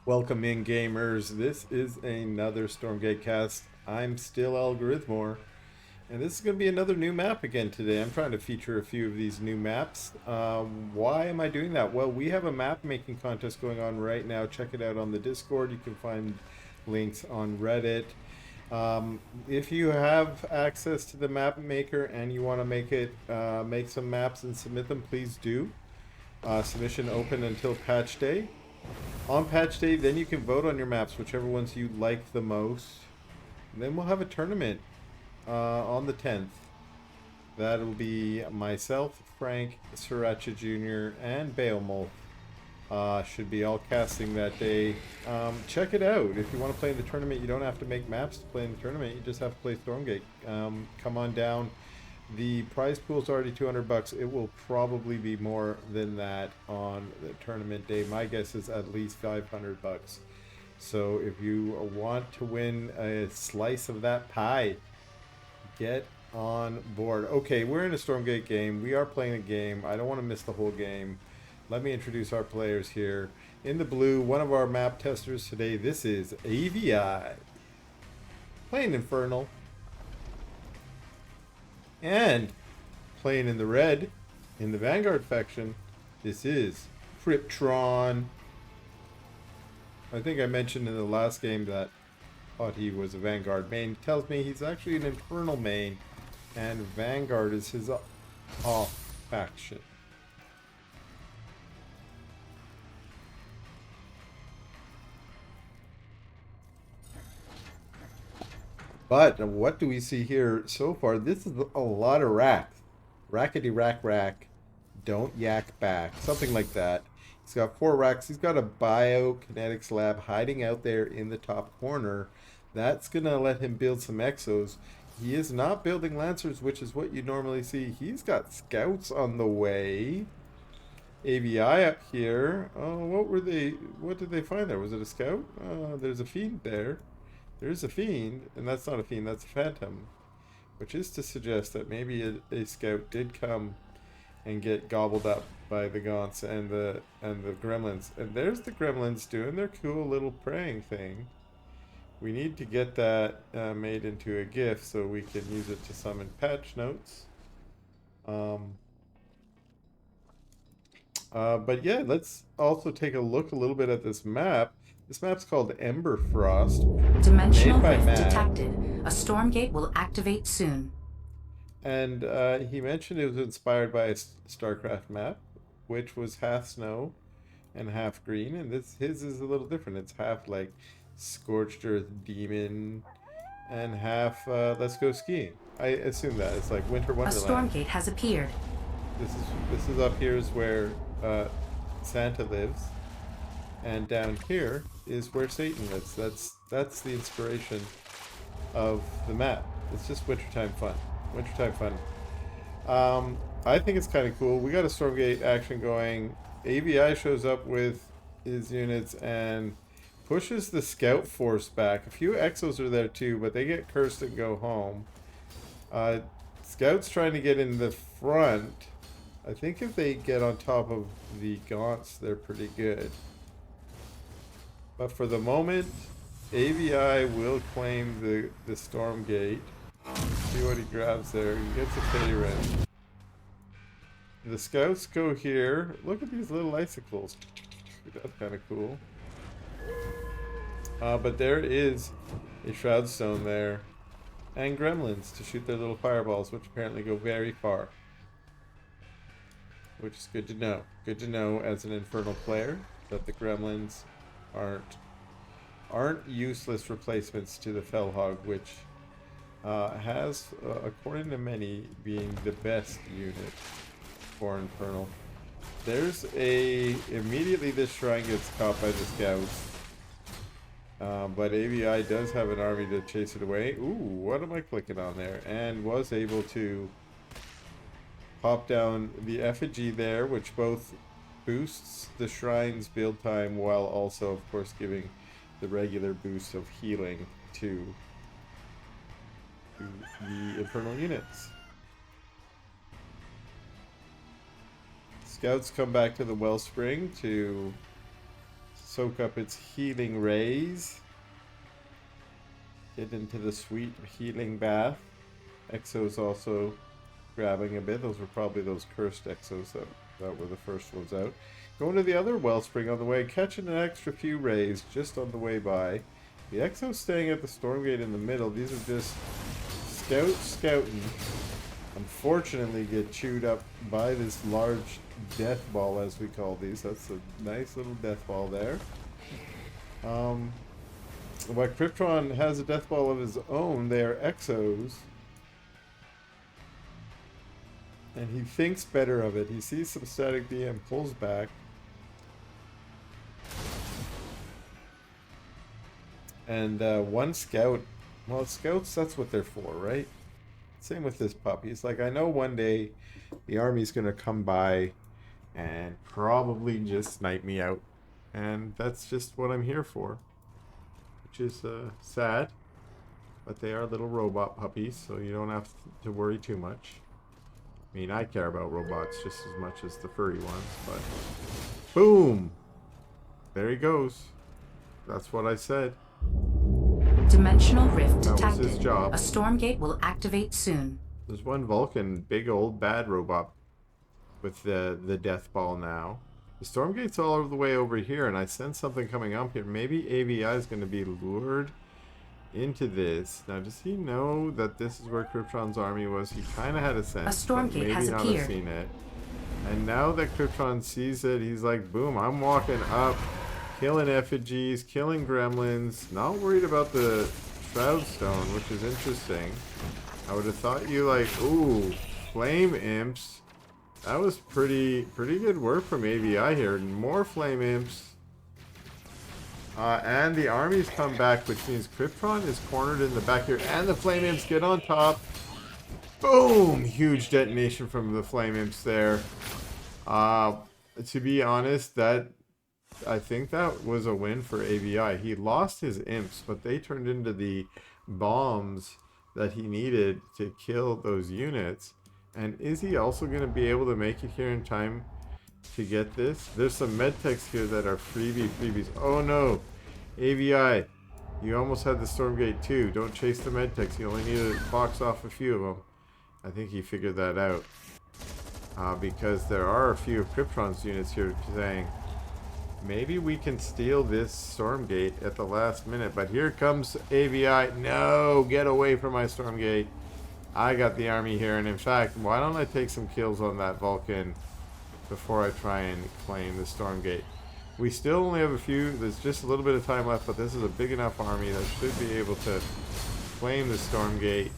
Welcome in, gamers. This is another Stormgate cast. I'm still Algorithmore, and this is going to be another new map again today. I'm trying to feature a few of these new maps. Why am I doing that? Well, we have a map making contest going on right now. Check it out on the Discord. You can find links on Reddit. If you have access to the map maker and you want to make some maps and submit them, please do. Submission open until patch day. On patch day, then you can vote on your maps, whichever ones you like the most. And then we'll have a tournament on the 10th. That'll be myself, Frank, Sriracha Jr., and Beowulf. Should be all casting that day. Check it out. If you want to play in the tournament, you don't have to make maps to play in the tournament. You just have to play Stormgate. Come on down. The prize pool is already 200 bucks. It will probably be more than that on the tournament day. My guess is at least 500 bucks. So if you want to win a slice of that pie, get on board. Okay, we're in a Stormgate game. We are playing a game. I don't want to miss the whole game. Let me introduce our players here. In the blue, one of our map testers today, this is AVI. Playing Infernal. And playing in the red, in the Vanguard faction, this is Cryptron. I think I mentioned in the last game that I thought he was a Vanguard main. He tells me he's actually an Infernal main, and Vanguard is his off faction. But what do we see here so far? This is a lot of racks. Rackety rack rack. Don't yak back. Something like that. He's got 4 racks. He's got a biokinetics lab hiding out there in the top corner. That's going to let him build some exos. He is not building lancers, which is what you normally see. He's got scouts on the way. AVI up here. Oh, what did they find there? Was it a scout? There's a fiend there. There's a fiend, and that's not a fiend, that's a phantom. Which is to suggest that maybe a scout did come and get gobbled up by the gaunts and the gremlins. And there's the gremlins doing their cool little praying thing. We need to get that made into a GIF so we can use it to summon patch notes. But yeah, let's also take a look a little bit at this map. This map's called EMBERFROST. Dimensional Made by rift Matt. detected. A Stormgate will activate soon. And he mentioned it was inspired by a StarCraft map, which was half snow and half green. And his is a little different. It's half like Scorched Earth Demon and half Let's Go Skiing. I assume that it's like Winter A Wonderland. Stormgate has appeared. This is up here is where Santa lives, and down here is where Satan lives. That's the inspiration of the map. It's just wintertime fun. Wintertime fun. I think it's kind of cool. We got a Stormgate action going. AVI shows up with his units and pushes the scout force back. A few exos are there too, but they get cursed and go home. Scouts trying to get in the front. I think if they get on top of the gaunts, they're pretty good. But for the moment, AVI will claim the Stormgate. See what he grabs there. He gets a Feyren. The scouts go here. Look at these little icicles. That's kind of cool. But there is a Shroud Stone there. And gremlins to shoot their little fireballs, which apparently go very far. Which is good to know. Good to know as an Infernal player that the gremlins aren't useless replacements to the Fellhog, which has, according to many, being the best unit for Infernal. There's immediately this shrine gets caught by the scouts. But AVI does have an army to chase it away. Ooh, what am I clicking on there? And was able to pop down the effigy there, which both boosts the shrine's build time while also, of course, giving the regular boost of healing to the Infernal units. Scouts come back to the Wellspring to soak up its healing rays. Get into the sweet healing bath. Exo's also grabbing a bit. Those were probably those cursed Exos that were the first ones out. Going to the other wellspring on the way, catching an extra few rays just on the way by. The Exo's staying at the Stormgate in the middle. These are just scouting. Unfortunately get chewed up by this large death ball, as we call these. That's a nice little death ball there. While Cryptron has a death ball of his own, they are Exos. And he thinks better of it. He sees some static DM, pulls back. And one scout, well, scouts, that's what they're for, right? Same with this puppy. He's like, I know one day the army's going to come by and probably just snipe me out. And that's just what I'm here for. Which is sad. But they are little robot puppies, so you don't have to worry too much. I mean, I care about robots just as much as the furry ones, but... Boom! There he goes. That's what I said. Dimensional rift That was detected. his job. A Stormgate will activate soon. There's one Vulcan, big old bad robot with the death ball now. The Stormgate's all the way over here, and I sense something coming up here. Maybe AVI is going to be lured into this. Now, does he know that this is where Cryptron's army was? He kind of had a sense, A Stormgate maybe has not appeared. have seen it. And now that Cryptron sees it, he's like, boom, I'm walking up, killing effigies, killing gremlins, not worried about the Shroud Stone, which is interesting. I would have thought you like, ooh, flame imps. That was pretty good work from AVI here. More flame imps. And the armies come back, which means Cryptron is cornered in the back here. And the flame imps get on top. Boom! Huge detonation from the flame imps there. To be honest, I think that was a win for AVI. He lost his imps, but they turned into the bombs that he needed to kill those units. And is he also going to be able to make it here in time to get this? There's some medtechs here that are freebies. Oh no! AVI, you almost had the Stormgate too. Don't chase the medtechs. You only need to box off a few of them. I think he figured that out. Because there are a few of Cryptron's units here saying, maybe we can steal this Stormgate at the last minute. But here comes AVI. No! Get away from my Stormgate. I got the army here. And in fact, why don't I take some kills on that Vulcan before I try and claim the Stormgate? We still only have a few. There's just a little bit of time left, but this is a big enough army that should be able to claim the Stormgate.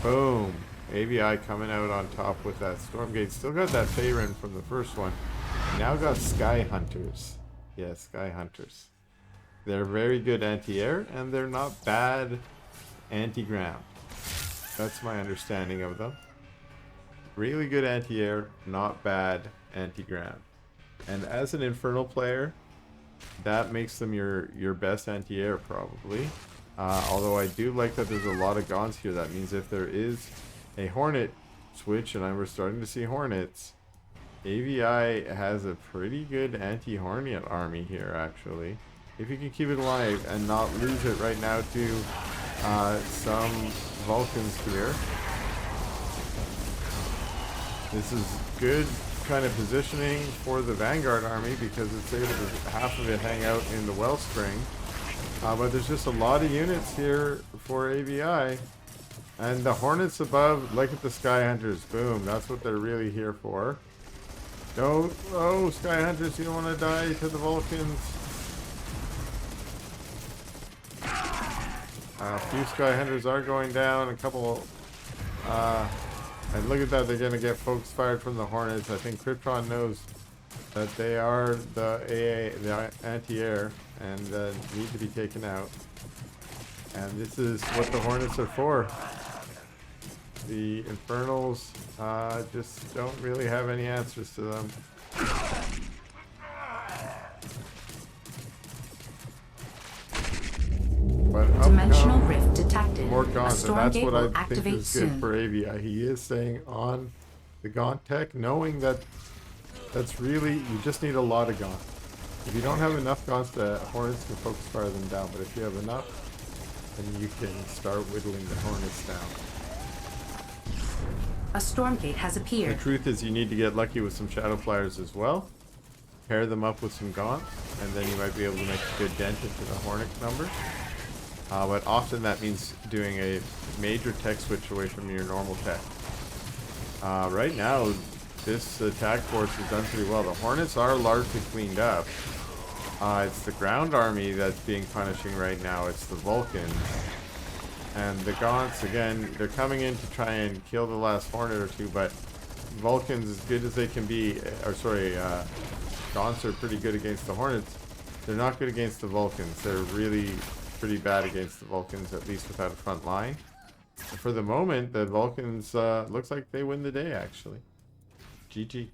Boom. AVI coming out on top with that Stormgate. Still got that Faerun from the first one. Now got Sky Hunters. Yeah, Sky Hunters. They're very good anti-air, and they're not bad anti-ground. That's my understanding of them. Really good anti-air, not bad anti-ground. And as an Infernal player, that makes them your best anti-air probably. Although I do like that there's a lot of Gaunts here. That means if there is a Hornet switch, and we're starting to see Hornets, AVI has a pretty good anti-Hornet army here actually. If you can keep it alive and not lose it right now to some Vulcans here. This is good kind of positioning for the Vanguard army because it's able to half of it hang out in the Wellspring. But there's just a lot of units here for AVI. And the Hornets above, look at the Sky Hunters. Boom, that's what they're really here for. Don't, oh, Sky Hunters, you don't want to die to the Vulcans. A few Sky Hunters are going down, a couple, and look at that, they're going to get folks fired from the Hornets. I think Cryptron knows that they are the AA, the anti-air, and need to be taken out. And this is what the Hornets are for. The Infernals just don't really have any answers to them. But Dimensional rift detected. more A Gaunts, and that's Stormgate what will I think activate is good soon. for AVI. He is staying on the Gaunt tech, knowing that that's really, you just need a lot of Gaunt. If you don't have enough Gaunts, the Hornets can focus fire them down, but if you have enough, then you can start whittling the Hornets down. A Stormgate has The appeared. truth is you need to get lucky with some Shadow Flyers as well. Pair them up with some Gaunts, and then you might be able to make a good dent into the Hornet numbers. But often that means doing a major tech switch away from your normal tech. Right now, this attack force has done pretty well. The Hornets are largely cleaned up. It's the ground army that's being punishing right now. It's the Vulcans. And the Gaunts, again, they're coming in to try and kill the last Hornet or two, but Vulcans, as good as they can be, Gaunts are pretty good against the Hornets. They're not good against the Vulcans. They're really pretty bad against the Vulcans, at least without a front line. For the moment, the Vulcans looks like they win the day, actually. GG.